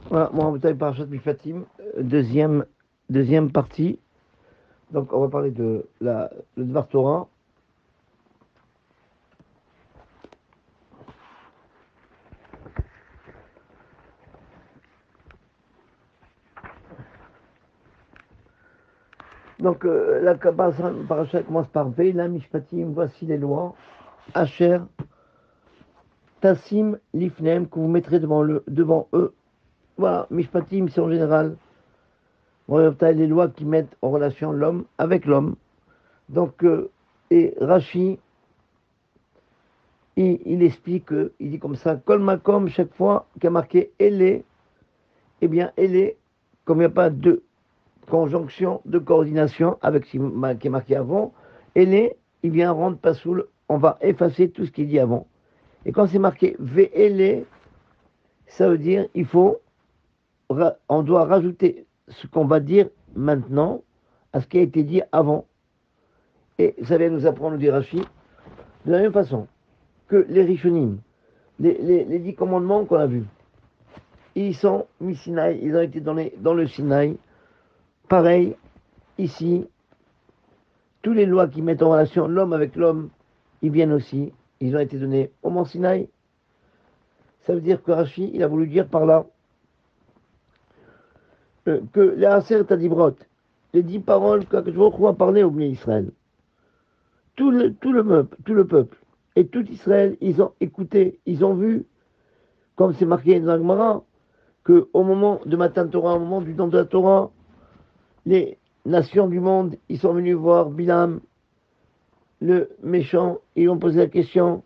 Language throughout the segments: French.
Voilà, moi, on taille Parashat Mishpatim, deuxième partie. Donc, on va parler de le Dvar Torah. Donc, la Parashat commence par Veila Mishpatim, voici les lois. Asher, Tassim, Lifnem, que vous mettrez devant eux. Voilà, Mishpatim, c'est en général les lois qui mettent en relation l'homme avec l'homme. Donc, et Rashi, il explique, il dit comme ça, Kol Makom, chaque fois qu'il y a marqué Ele, eh bien, Ele, comme il n'y a pas de conjonction, de coordination avec ce qui est marqué avant, Ele, il vient rendre Pasoul, on va effacer tout ce qui est dit avant. Et quand c'est marqué Ve'ele, ça veut dire on doit rajouter ce qu'on va dire maintenant à ce qui a été dit avant. Et ça vient nous apprendre, dit Rashi, de la même façon que les Rishonim, les 10 commandements qu'on a vus, ils sont mis Sinaï, ils ont été dans le Sinaï. Pareil, ici, toutes les lois qui mettent en relation l'homme avec l'homme, ils viennent aussi, ils ont été donnés au Mont Sinaï. Ça veut dire que Rashi, il a voulu dire par là que les Aser Tadibrot, les 10 paroles que Baruch a parlé au Bnei Israël, tout le peuple et tout Israël, ils ont écouté, ils ont vu, comme c'est marqué dans la Gemara, qu'au moment de Matan Torah, au moment du don de la Torah, les nations du monde, ils sont venus voir Bilam, le méchant, et ils ont posé la question,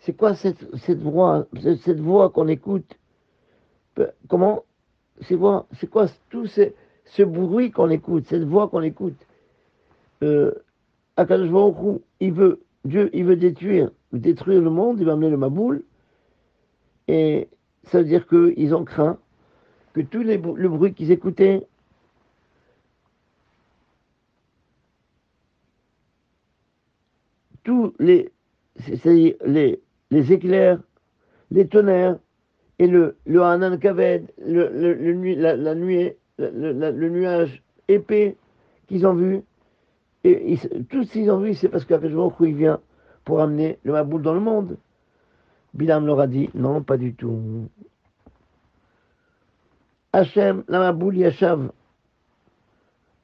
c'est quoi cette voix qu'on écoute? Comment c'est quoi ce bruit qu'on écoute, cette voix qu'on écoute? euh, Akadosh Baruch Hu, Dieu, il veut détruire le monde, il va amener le Maboul, et ça veut dire qu'ils ont craint que le bruit qu'ils écoutaient, tous c'est-à-dire les éclairs, les tonnerres, et le Hanan Kaved, la nuée, le nuage épais qu'ils ont vu, et tout ce qu'ils ont vu, c'est parce qu'Akadosh Baruch Hu, il vient pour amener le Maboul dans le monde. Bilam leur a dit, non, pas du tout. Hachem, la Maboul, Yashav,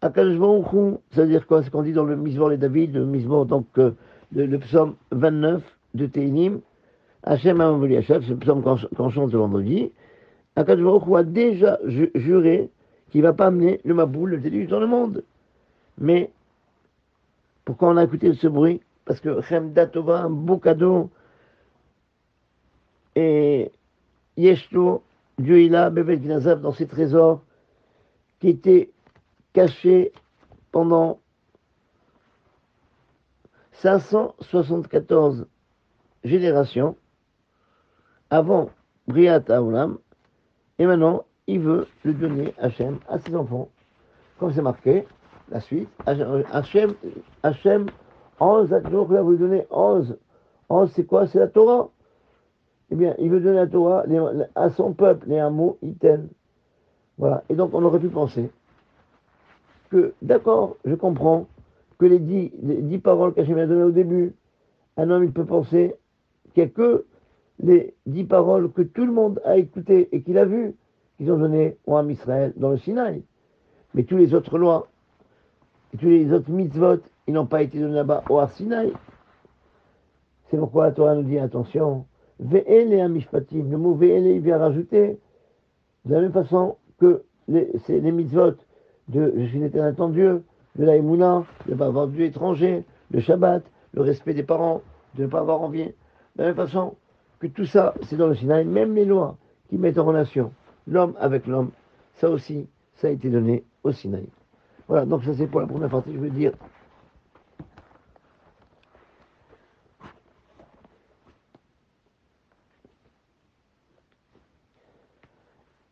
Akadosh Baruch Hu, ça veut dire quoi? C'est qu'on dit dans le Mizmor les David, le Mizmor, donc le psaume 29 de Teilim, Hachem Amavoli Hachem, c'est le psaume qu'on chante le vendredi. Akadosh Baruch Hu a déjà juré qu'il ne va pas amener le Maboul, le déluge dans le monde. Mais pourquoi on a écouté ce bruit? Parce que Chemda Tova, un beau cadeau, et Yeshlo, Dieu il a, Bevel Gnazav, dans ses trésors, qui étaient cachés pendant 574 générations avant Briat Haolam, et maintenant il veut le donner Hachem à ses enfants. Comme c'est marqué, la suite, Hachem 11, donc il va vous donner 11. 11, c'est quoi? C'est la Torah. Eh bien, il veut donner la Torah à son peuple, les hameaux, Iten. Voilà. Et donc, on aurait pu penser que, d'accord, je comprends que les dix paroles qu'Hachem a données au début, un homme, il peut penser qu'il n'y a que les 10 paroles que tout le monde a écoutées et qu'il a vues, qu'ils ont données au Ham Israël dans le Sinaï. Mais toutes les autres lois, et tous les autres mitzvot, ils n'ont pas été donnés là-bas au Har Sinaï. C'est pourquoi la Torah nous dit, attention, Ve'ele Amishpatim, le mot Ve'ele, il vient rajouter, de la même façon que c'est les mitzvot de je suis l'éternel ton Dieu, de la Emouna, de ne pas avoir de Dieu étranger, le Shabbat, le respect des parents, de ne pas avoir envie. De la même façon que tout ça, c'est dans le Sinaï, même les lois qui mettent en relation l'homme avec l'homme, ça aussi, ça a été donné au Sinaï. Voilà, donc ça c'est pour la première partie, je veux dire.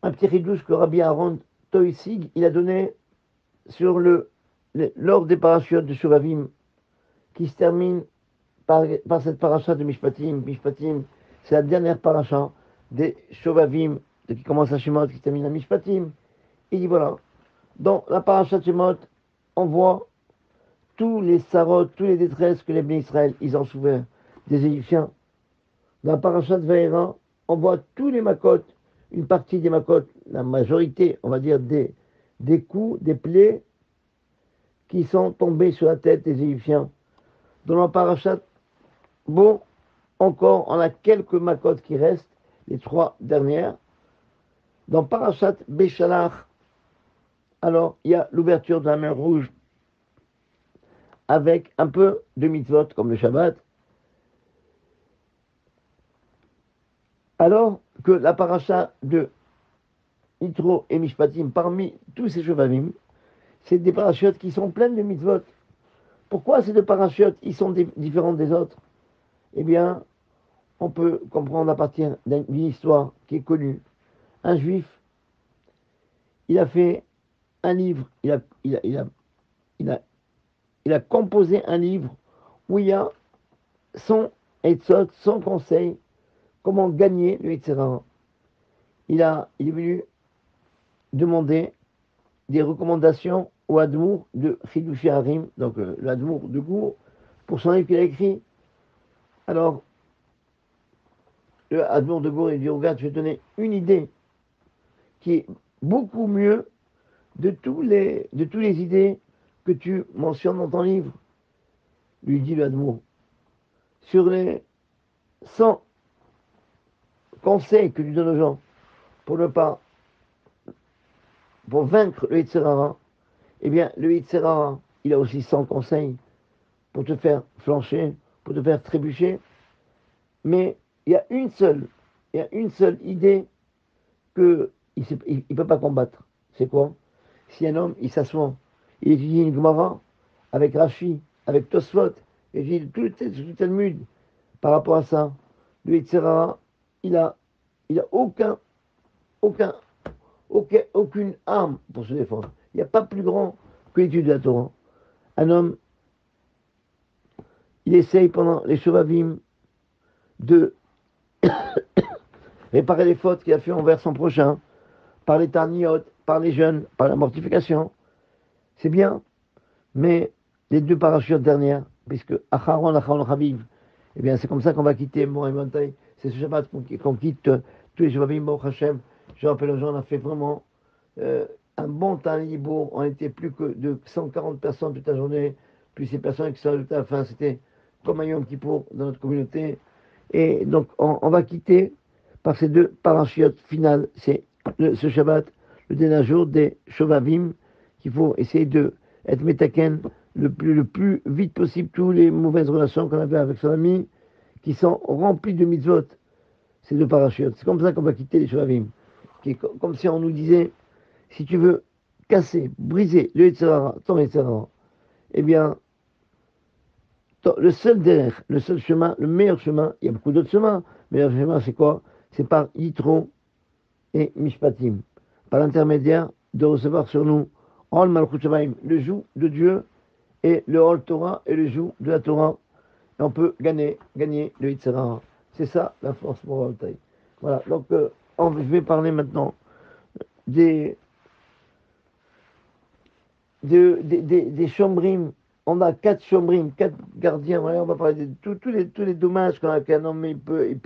Un petit ridouche que Rabbi Aaron Toysig, il a donné sur l'ordre des parachutes de Shuvavim, qui se termine par cette paracha de Mishpatim. Mishpatim, c'est la dernière paracha des Shuvavim qui commence à Shemot, qui termine à Mishpatim. Il dit voilà, dans la parasha de Shemot, on voit tous les sarot, tous les détresses que les bénis Israël, ils ont souffert des Égyptiens. Dans la parasha de Vaïra, on voit tous les makot, une partie des makot, la majorité, on va dire, des coups, des plaies qui sont tombés sur la tête des Égyptiens. Dans la parasha, bon, encore, on a quelques makot qui restent, les 3 dernières. Dans parashat Béchalach, alors, il y a l'ouverture de la mer Rouge avec un peu de mitzvot, comme le Shabbat. Alors que la paracha de Yitro et Mishpatim, parmi tous ces Shuvavim, c'est des parachutes qui sont pleines de mitzvot. Pourquoi ces deux parachutes, ils sont différents des autres? Eh bien, on peut comprendre à partir d'une histoire qui est connue. Un juif, il a fait un livre, il a composé un livre où il y a son etzot, son conseil, comment gagner le Yitzhara. Il est venu demander des recommandations au Admour de Chidushé Harim, donc l'Admour de Gour, pour son livre qu'il a écrit. Alors, le Admour de Gour, il dit, regarde, je vais te donner une idée qui est beaucoup mieux de tous les idées que tu mentionnes dans ton livre. Lui dit le Admour. Sur les 100 conseils que tu donnes aux gens pour vaincre le Yitzhara, eh bien, le Yitzhara, il a aussi 100 conseils pour te faire flancher, pour te faire trébucher. Mais il y a une seule idée qu'il ne peut pas combattre. C'est quoi? Si un homme, il s'assoit, il étudie une Gemara avec Rashi, avec Tosfot, et il dit tout le Talmud par rapport à ça, le Yitzhara, il a aucune arme pour se défendre. Il n'y a pas plus grand que l'étude de la Torah. Un homme, il essaye pendant les Shovavim de réparer les fautes qu'il a fait envers son prochain, par les tarniot, par les jeûnes, par la mortification. C'est bien, mais les 2 parachutes dernières, puisque Acharon Chaviv, eh bien c'est comme ça qu'on va quitter Moray Montaï. C'est ce Shabbat qu'on quitte tous les Shabbatim, Baruch Hashem. Je rappelle aux gens, on a fait vraiment un bon temps libre. On était plus que de 140 personnes toute la journée, plus ces personnes qui sont ajoutées à la fin. C'était comme un Yom Kippour dans notre communauté. Et donc, on va quitter par ces 2 parachutes finales. C'est ce Shabbat, le dernier jour des Shovavim, qu'il faut essayer de être métaken le plus vite possible tous les mauvaises relations qu'on avait avec son ami, qui sont remplies de mitzvot, ces 2 parachutes. C'est comme ça qu'on va quitter les Shovavim. Comme si on nous disait, si tu veux casser, briser le Yitzhara, ton Yitzhara, eh bien, le seul derrière, le seul chemin, le meilleur chemin, il y a beaucoup d'autres chemins, le meilleur chemin c'est quoi? C'est par Yitro et Mishpatim, par l'intermédiaire de recevoir sur nous Ol Malchut Shamayim, le joug de Dieu, et le Ol Torah et le joug de la Torah. Et on peut gagner le Yitzhara. C'est ça la force morale. Voilà, donc je vais parler maintenant des chambrim. On a 4 chambrim, 4 gardiens. Voilà, on va parler de tous les dommages qu'un homme il peut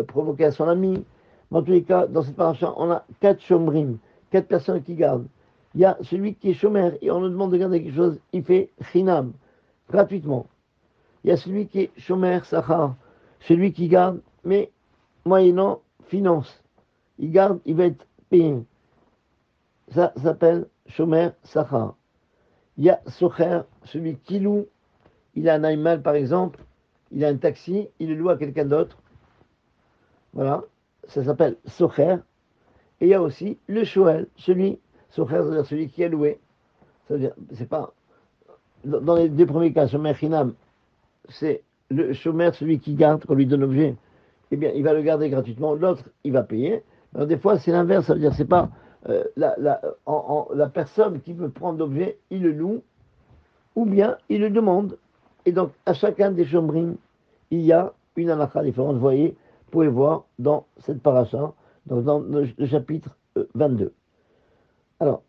provoquer à son ami. Mais en tous les cas, dans cette paracha, on a 4 chambrim, 4 personnes qui gardent. Il y a celui qui est chômeur et on nous demande de garder quelque chose, il fait chinam, gratuitement. Il y a celui qui est chômeur, sachar, celui qui garde, mais moyennant finance. Il garde, il va être payé. Ça s'appelle chômeur, sachar. Il y a socher, celui qui loue, il a un animal par exemple, il a un taxi, il le loue à quelqu'un d'autre. Voilà, ça s'appelle socher. Et il y a aussi le shoel, socher, c'est-à-dire celui qui a loué. C'est-à-dire, c'est pas. Dans les 2 premiers cas, shomer chinam, c'est le chômeur, celui qui garde, qu'on lui donne l'objet, eh bien, il va le garder gratuitement. L'autre, il va payer. Alors, des fois, c'est l'inverse, ça veut dire, c'est pas la personne qui veut prendre l'objet, il le loue, ou bien il le demande. Et donc, à chacun des chambrim, il y a une halakha différente. Vous voyez, vous pouvez voir dans cette paracha, Donc dans le chapitre 22. Alors,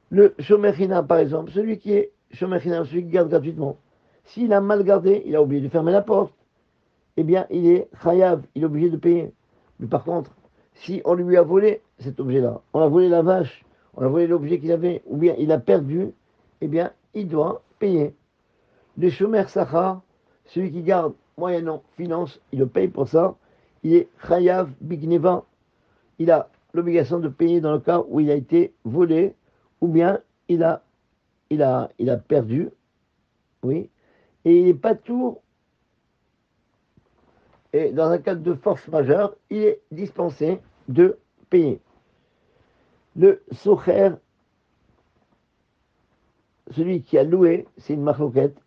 le Shomer Chinam, par exemple, celui qui est Shomer Chinam, celui qui garde gratuitement, s'il a mal gardé, il a oublié de fermer la porte, eh bien, il est chayav, il est obligé de payer. Mais par contre, si on lui a volé cet objet-là, on a volé la vache, on a volé l'objet qu'il avait, ou bien il a perdu, eh bien, il doit payer. Le Shomer Sachar, celui qui garde moyennant finance, il le paye pour ça, il est chayav bigneva, il a l'obligation de payer dans le cas où il a été volé, ou bien il a perdu, oui, et il n'est pas tout, et dans un cas de force majeure, il est dispensé de payer. Le socher, celui qui a loué, c'est une marloquette,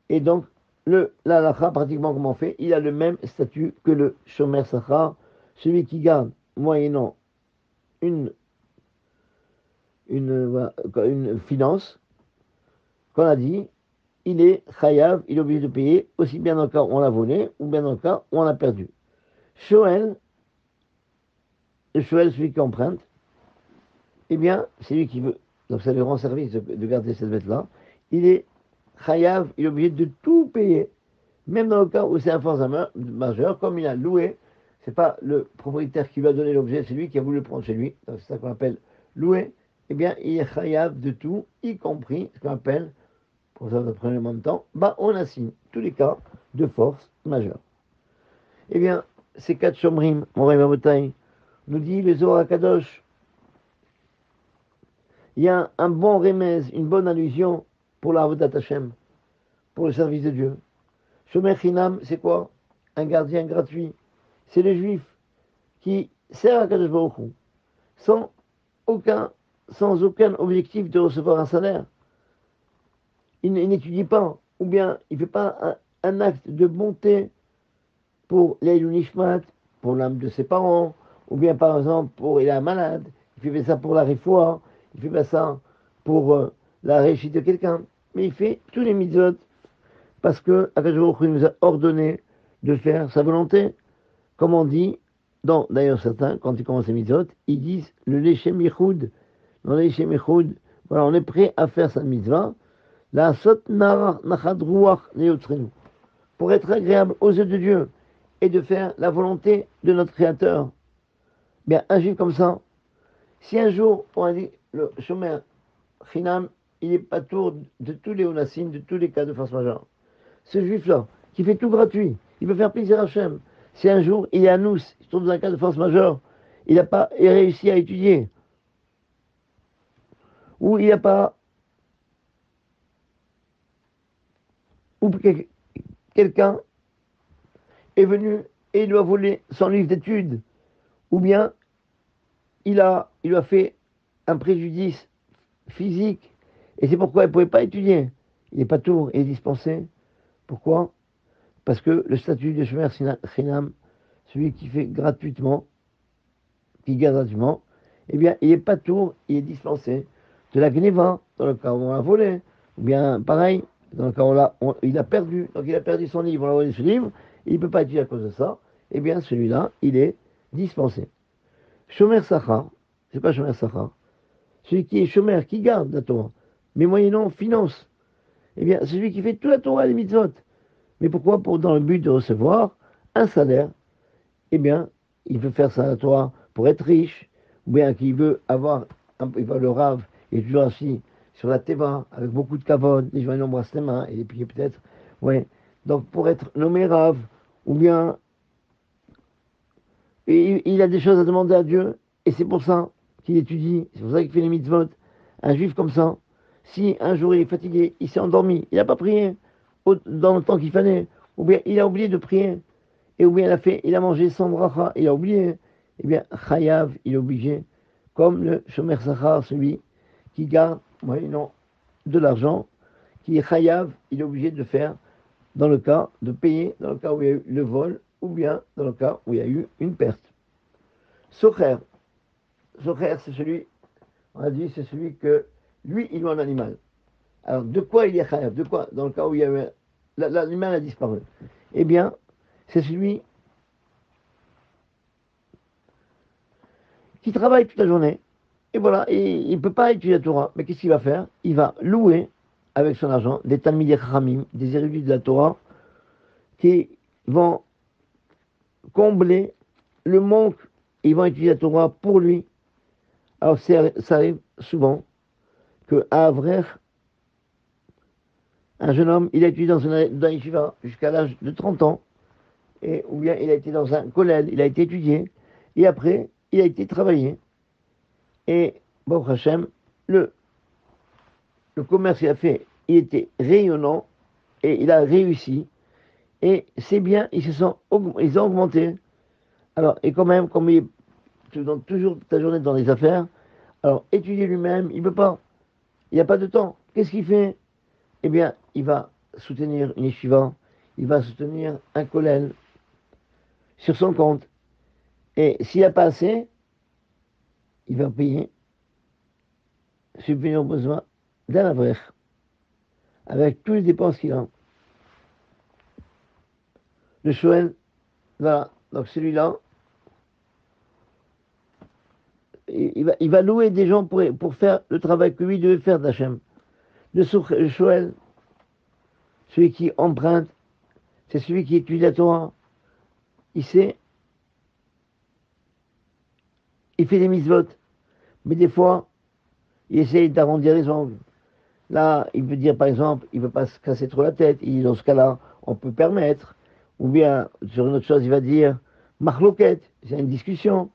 et donc la halakha, pratiquement comme on fait, il a le même statut que le shomer sachar, celui qui garde moyennant une, une finance, qu'on a dit, il est chayav, il est obligé de payer, aussi bien dans le cas où on l'a volé, ou bien dans le cas où on l'a perdu. Shoel, le Shoel, celui qui emprunte, eh bien, c'est lui qui veut, donc ça lui rend service de garder cette bête-là, il est chayav, il est obligé de tout payer, même dans le cas où c'est un force majeure, comme il a loué, c'est pas le propriétaire qui lui a donné l'objet, c'est lui qui a voulu le prendre chez lui, donc c'est ça qu'on appelle louer, eh bien, il est chayav de tout, y compris ce qu'on appelle, pour ça, ça prend le même temps, bah, on assigne tous les cas de force majeure. Eh bien, ces quatre chomrim, Moray Mabotai, nous dit le Zohar Kadosh, il y a un bon remède, une bonne allusion pour la Avodat Hashem, pour le service de Dieu. Shomer Chinam, c'est quoi? Un gardien gratuit. C'est le juif qui sert à Kadosh Baruch Hu, sans sans aucun objectif de recevoir un salaire. Il n'étudie pas, ou bien il ne fait pas un acte de bonté pour l'Eilou Nishmat, pour l'âme de ses parents, ou bien par exemple pour il est malade, il fait ça pour la réfoua, il fait pas ça pour la réussite de quelqu'un, mais il fait tous les mitzvot parce que Akadosh Baruch Hu nous a ordonné de faire sa volonté, comme on dit, d'ailleurs certains, quand ils commencent les mitzvot, ils disent le Lechem Yichud, dans le Lechem Yichud, voilà, on est prêt à faire sa mitzvah, la Sot Nachad Ruach Neotrenu, pour être agréable aux yeux de Dieu et de faire la volonté de notre Créateur. Bien, un juif comme ça, si un jour on a dit le Shomer Chinam, il est pas tour de tous les onassim, de tous les cas de force majeure. Ce juif-là, qui fait tout gratuit, il veut faire plaisir à Hachem. Si un jour il est à nous, il se trouve dans un cas de force majeure, il n'a pas réussi à étudier, ou il n'a pas, ou quelqu'un est venu et il lui a volé son livre d'études, ou bien il a fait un préjudice physique, et c'est pourquoi il ne pouvait pas étudier. Il n'est pas tour, il est dispensé. Pourquoi? Parce que le statut de Shomer Chinam, celui qui fait gratuitement, qui garde gratuitement, eh bien, il n'est pas tour, il est dispensé de la Gneva, dans le cas où on l'a volé, ou bien pareil, dans le cas où il a perdu, donc il a perdu son livre, on a volé ce livre, il ne peut pas étudier à cause de ça, eh bien, celui-là, il est dispensé. Shomer Sachar, c'est pas Shomer Sachar, celui qui est Shomer, qui garde la Torah, mais moyennant finance, eh bien, c'est celui qui fait toute la Torah et les mitzvot. Mais pourquoi? Dans le but de recevoir un salaire. Eh bien, il veut faire ça à toi pour être riche, ou bien qu'il veut il veut le rave, il est toujours assis sur la teva, avec beaucoup de kavod, les gens ils l'embrassent les mains, et les pieds peut-être, ouais. Donc, pour être nommé rave, ou bien, il a des choses à demander à Dieu, et c'est pour ça qu'il étudie, c'est pour ça qu'il fait les mitzvot. Un juif comme ça, si un jour il est fatigué, il s'est endormi, il n'a pas prié dans le temps qu'il fallait, ou bien il a oublié de prier, et ou bien il a mangé sans bracha, il a oublié, eh bien, chayav, il est obligé, comme le shomer sachar, celui qui garde, moyennant de l'argent, qui est chayav, il est obligé de faire, dans le cas de payer, dans le cas où il y a eu le vol, ou bien dans le cas où il y a eu une perte. Socher, socher, c'est celui, on a dit, c'est celui que, lui, il loue un animal. Alors, de quoi il est chayav? De quoi? Dans le cas où il y avait, l'animal a disparu. Eh bien, c'est celui qui travaille toute la journée. Et voilà, et il ne peut pas étudier la Torah. Mais qu'est-ce qu'il va faire? Il va louer avec son argent des Talmidei Chachamim, des érudits de la Torah, qui vont combler le manque. Ils vont étudier la Torah pour lui. Alors ça arrive souvent qu'un Avrer, un jeune homme, il a étudié dans un yeshiva jusqu'à l'âge de 30 ans, et, ou bien il a été dans un kollel, il a été étudié, et après, il a été travaillé. Et, Baruch Hashem, le commerce qu'il a fait, il était rayonnant, et il a réussi, et ses biens, ils ont augmenté. Alors, et quand même, comme il est toujours ta journée dans les affaires, alors étudier lui-même, il ne peut pas, il n'y a pas de temps. Qu'est-ce qu'il fait? Eh bien, il va soutenir une yeshiva, il va soutenir un kollel sur son compte. Et s'il n'a pas assez, il va payer, subvenir aux besoins d'un avrer, avec toutes les dépenses qu'il a. Le Shoel, voilà, donc celui-là, il va louer des gens pour faire le travail que lui devait faire d'Hachem. Le Shoel, celui qui emprunte, c'est celui qui étudie la Torah. Il sait, il fait des mitzvot, mais des fois, il essaye d'arrondir les angles. Là, il veut dire, par exemple, il ne veut pas se casser trop la tête. Il dit, dans ce cas-là, on peut permettre. Ou bien, sur une autre chose, il va dire, marloquette, c'est une discussion.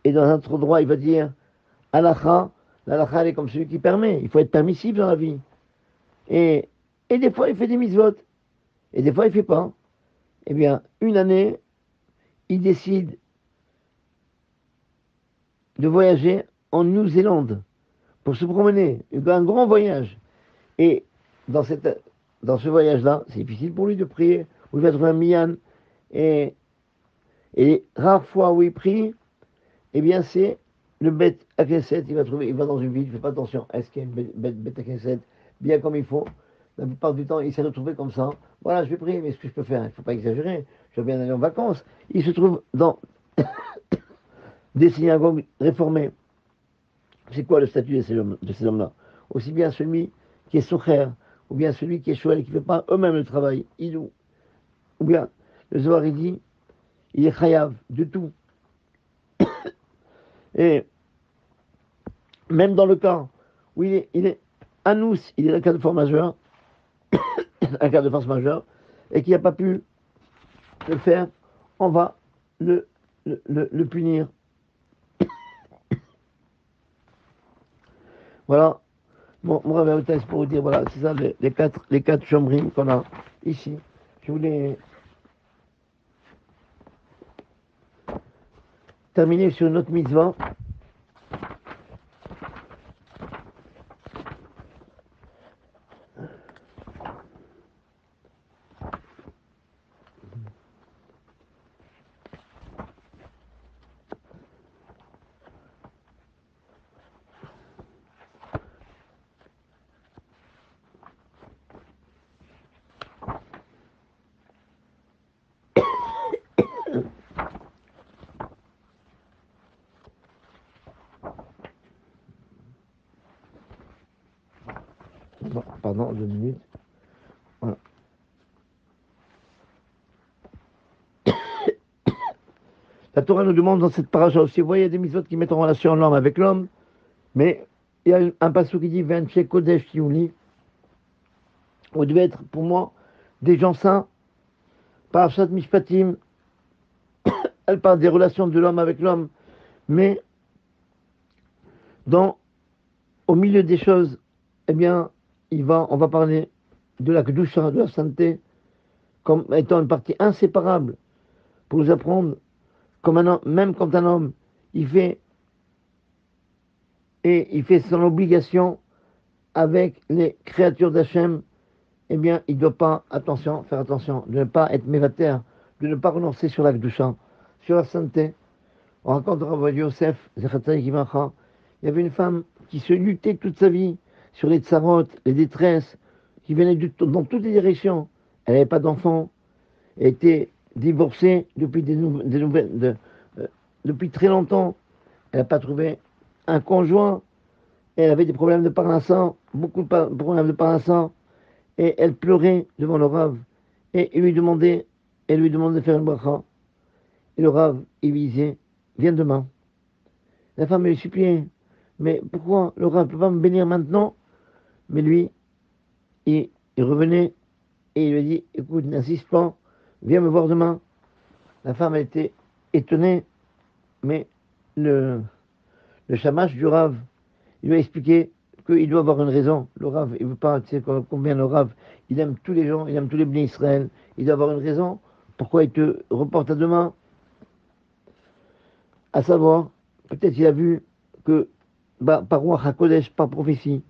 Et dans un autre endroit, il va dire, halakha, l'halakha, elle est comme celui qui permet. Il faut être permissible dans la vie. Et, et des fois, il fait des mitzvot. Et des fois, il ne fait pas. Eh bien, une année, il décide de voyager en Nouvelle-Zélande pour se promener. Un grand voyage. Et dans, dans ce voyage-là, c'est difficile pour lui de prier, où il va trouver un miyan. Et, et les rares fois où il prie, eh bien, c'est le bête à Knesset. Il va dans une ville, il ne fait pas attention. Est-ce qu'il y a une bête à Knesset bien comme il faut? La plupart du temps, il s'est retrouvé comme ça. Voilà, je vais prier, mais ce que je peux faire, il ne faut pas exagérer. Je veux bien aller en vacances. Il se trouve dans des synagogues réformées. C'est quoi le statut de ces hommes-là? Aussi bien celui qui est socher, ou bien celui qui est chouel et qui ne fait pas eux-mêmes le travail, ou bien le Zohar il dit, il est chayav de tout. Et même dans le cas où il est anous, il est un cas de force majeure, un cas de force majeure, et qui n'a pas pu le faire, on va le punir. Voilà, mon rêve est pour vous dire, voilà, c'est ça les quatre chambrim qu'on a ici. Je voulais terminer sur une autre mitzvah. Pardon, 2 minutes. Voilà. La Torah nous demande dans cette paracha aussi, vous voyez, il y a des mitzvot qui mettent en relation l'homme avec l'homme, mais il y a un passage qui dit Venche Kodesh Tiuni, vous devez être pour moi des gens saints. Parashat Mishpatim, elle parle des relations de l'homme avec l'homme, mais au milieu des choses, eh bien, on va parler de la Kedusha, de la sainteté, comme étant une partie inséparable pour nous apprendre, comme un homme, même quand un homme, il fait son obligation avec les créatures d'Hachem, eh bien, il ne doit pas, faire attention, de ne pas être mévater, de ne pas renoncer sur la Kedusha, sur la sainteté. On raconte au Rav Yosef, Zechatay Kivacha, il y avait une femme qui se luttait toute sa vie sur les tsarotes, les détresses, qui venaient dans toutes les directions. Elle n'avait pas d'enfant, elle était divorcée depuis depuis très longtemps. elle n'a pas trouvé un conjoint, elle avait des problèmes de parnassant, beaucoup de problèmes de parnassant, et elle pleurait devant le Rav, et elle lui demandait de faire une bracha. Et le Rav, il lui disait, viens demain. La femme lui suppliait, mais pourquoi le Rav ne peut pas me bénir maintenant? Mais lui, il revenait et il lui dit, écoute, n'insiste pas, viens me voir demain. La femme, elle était étonnée, mais le, le shamash du Rav, il lui a expliqué qu'il doit avoir une raison. Le Rav, il ne veut pas, tu sais combien le Rav, il aime tous les gens, il aime tous les bénis Israël. Il doit avoir une raison. Pourquoi il te reporte à demain? À savoir, peut-être il a vu que, bah, par Ruach HaKodesh, par prophétie,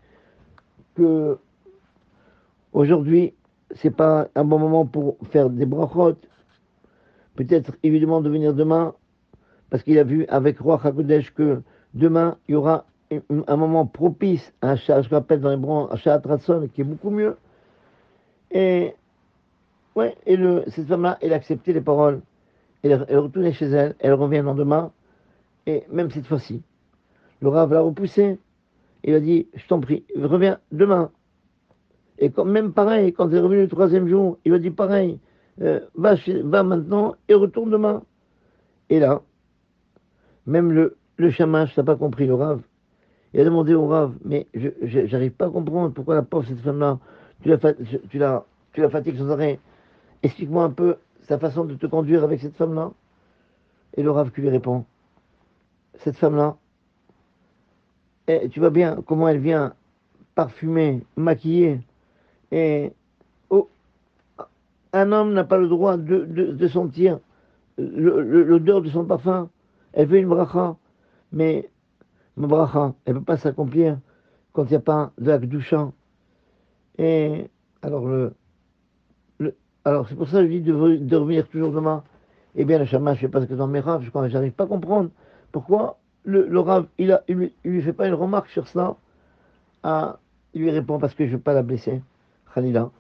que aujourd'hui, c'est pas un bon moment pour faire des brachot. Peut-être il lui demande de venir demain, parce qu'il a vu avec Ruach HaKodesh que demain, il y aura un moment propice, ce qu'on appelle dans les branches, un Shat Ratson, qui est beaucoup mieux. Et, ouais, cette femme-là, elle a accepté les paroles. Elle est retournée chez elle, elle revient le lendemain, et même cette fois-ci, le Rav l'a repoussé. Il a dit, je t'en prie, reviens demain. Et même pareil, quand elle est revenue le troisième jour, il a dit pareil, va maintenant et retourne demain. Et là, même le shamash n'a pas compris le Rav. Il a demandé au Rav, mais j'arrive pas à comprendre pourquoi la pauvre cette femme-là, tu la, tu la, tu la fatigues sans arrêt. Explique-moi un peu sa façon de te conduire avec cette femme-là. Et le Rav qui lui répond, cette femme-là, tu vois bien comment elle vient parfumée, maquillée, et oh, un homme n'a pas le droit de sentir l'odeur de son parfum. Elle veut une bracha, mais ma bracha, elle ne peut pas s'accomplir quand il n'y a pas de la kedusha. Et alors, le- alors c'est pour ça que je dis de revenir toujours demain. Eh bien, le shamash, je sais pas ce que dans mes raves, je n'arrive pas à comprendre pourquoi le rave, il lui fait pas une remarque sur cela. Ah, il lui répond parce que je ne veux pas la blesser. Khalila,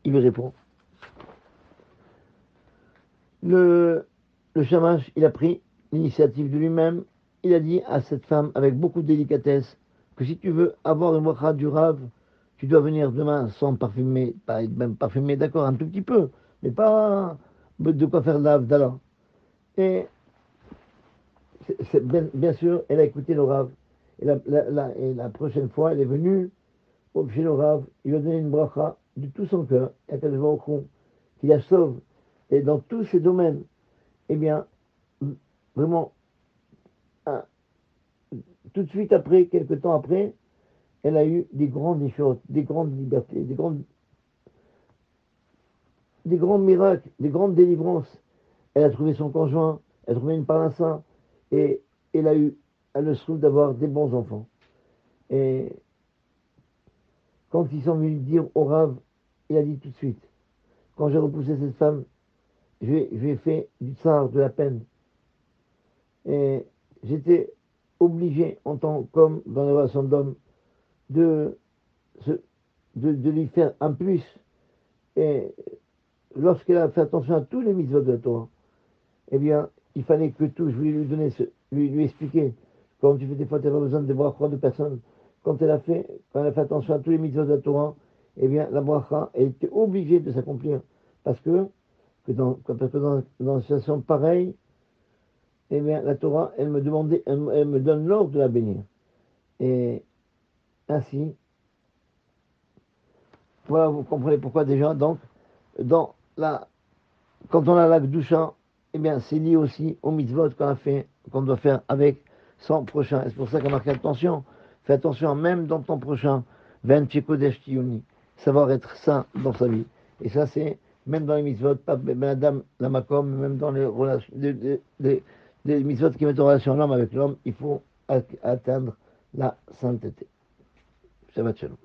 il lui répond. Le, le shamash, il a pris l'initiative de lui-même. Il a dit à cette femme, avec beaucoup de délicatesse, que si tu veux avoir une bracha du rave, tu dois venir demain sans parfumer, pas même parfumer, d'accord, un tout petit peu, mais pas de quoi faire l'avdala. Et bien sûr, elle a écouté le rave. Et la prochaine fois, elle est venue chez le rave, il lui a donné une bracha de tout son cœur, et qu'elle va au fond, qui la sauve. Et dans tous ces domaines, eh bien, vraiment, un- tout de suite après, quelques temps après, elle a eu des grandes choses, des grandes libertés, des grands miracles, des grandes délivrances. Elle a trouvé son conjoint, elle a trouvé une parnassa, et elle a eu, elle le trouve d'avoir des bons enfants. Et quand ils sont venus dire au Rav, il a dit tout de suite, quand j'ai repoussé cette femme, je lui ai fait du tsar, de la peine. Et j'étais obligé, en tant qu'homme, dans les relations d'homme, de, de lui faire un plus. Et lorsqu'elle a fait attention à tous les mitzvot de la Torah, eh bien, il fallait que tout, je voulais lui donner, lui expliquer. Comme tu fais des fois, tu n'as pas besoin de voir croix de personne. Quand elle a fait attention à tous les mitzvot de la Torah, eh bien, la bracha, elle était obligée de s'accomplir. Parce parce que dans une situation pareille, eh bien, la Torah, elle me demandait, elle me donne l'ordre de la bénir. Et ainsi, voilà, vous comprenez pourquoi déjà, donc, dans la, quand on a la Gdusha, eh bien, c'est lié aussi au mitzvot qu'on a fait, qu'on doit faire avec son prochain. Et c'est pour ça qu'on a marqué attention. Fais attention, même dans ton prochain, Ven Kodesh Tiyuni, savoir être saint dans sa vie. Et ça, c'est même dans les mitzvot, pas ben Adam, la makom, même dans les relations, les mitzvot qui mettent en relation l'homme avec l'homme, il faut atteindre la sainteté. Shabbat shalom.